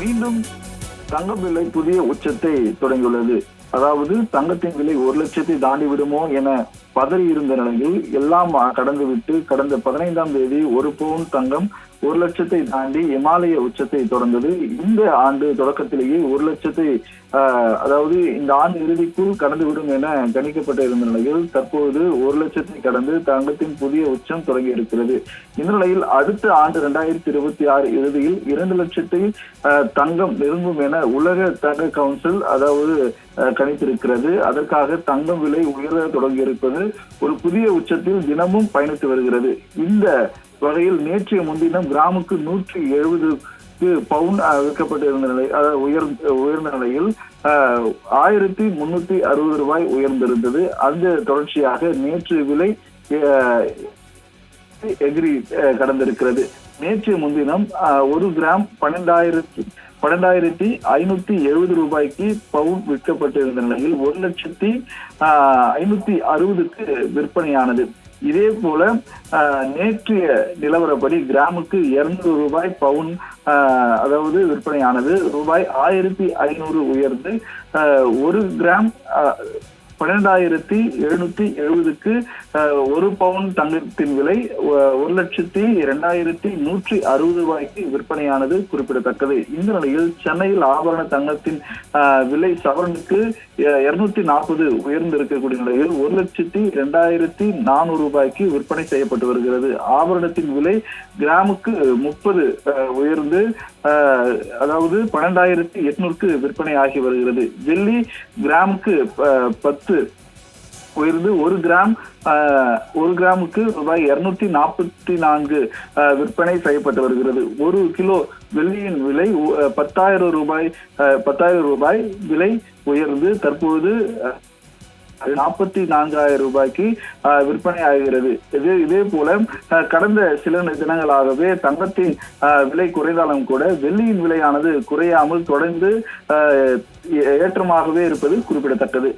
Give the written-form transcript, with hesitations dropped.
மீண்டும் தங்கம் விலை புதிய உச்சத்தை தொடங்கியுள்ளது. அதாவது தங்கத்தின் விலை 1,00,000 தாண்டி விடுமோ என பதறி இருந்த நிலையில் எல்லாம் கடந்துவிட்டு கடந்த 15ஆம் தேதி 1 பவுன் தங்கம் 1,00,000 தாண்டி இமாலய உச்சத்தை தொடர்ந்தது. இந்த ஆண்டு தொடக்கத்திலேயே 1,00,000 அதாவது இந்த ஆண்டு இறுதிக்குள் கடந்துவிடும் என கணிக்கப்பட்டு இருந்த நிலையில் தற்போது 1,00,000 கடந்து தங்கத்தின் புதிய உச்சம் தொடங்கி இருக்கிறது. இந்த நிலையில் அடுத்த ஆண்டு 2026 இறுதியில் 2,00,000 தங்கம் நெருங்கும் என உலக தங்க கவுன்சில் அதாவது கணித்திருக்கிறது. அதற்காக தங்கம் விலை உயர தொடங்கி இருப்பது ஒரு புதிய உச்சத்தில் தினமும் பயணித்து வருகிறது. இந்த வகையில் நேற்றைய முன்தினம் கிராமுக்கு 170 பவுன் விற்கப்பட்டிருந்த நிலை உயர்ந்த நிலையில் 1,360 ரூபாய் உயர்ந்திருந்தது. அந்த தொடர்ச்சியாக நேற்று விலை எகிரி கடந்திருக்கிறது. நேற்றைய முன்தினம் 1 கிராம் 12,570 ரூபாய்க்கு பவுன் விற்கப்பட்டிருந்த நிலையில் 1,560க்கு விற்பனையானது. இதே போல நேற்றைய நிலவரப்படி கிராமுக்கு 200 ரூபாய் பவுன் அதாவது விற்பனையானது. ரூபாய் 1,500 உயர்ந்து 1 கிராம் 12,770க்கு 1 பவுன் தங்கத்தின் விலை 1,02,160 ரூபாய்க்கு விற்பனையானது குறிப்பிடத்தக்கது. இந்த நிலையில் சென்னையில் ஆபரண தங்கத்தின் விலை சவரனுக்கு 240 உயர்ந்து இருக்கக்கூடிய நிலையில் 1,02,400 ரூபாய்க்கு விற்பனை செய்யப்பட்டு வருகிறது. ஆபரணத்தின் விலை கிராமுக்கு 30 உயர்ந்து அதாவது 12,800க்கு விற்பனை ஆகி வருகிறது. வெள்ளி கிராமுக்கு 10 உயர்ந்து 1 கிராமுக்கு ரூபாய் 244 விற்பனை செய்யப்பட்டு வருகிறது. 1 கிலோ வெள்ளியின் விலை 10,000 ரூபாய் விலை உயர்ந்து தற்போது 44,000 ரூபாய்க்கு விற்பனை ஆகிறது. இதே போல கடந்த சில தினங்களாகவே தங்கத்தின் விலை குறைந்தாலும் கூட வெள்ளியின் விலையானது குறையாமல் தொடர்ந்து ஏற்றமாகவே இருப்பது குறிப்பிடத்தக்கது.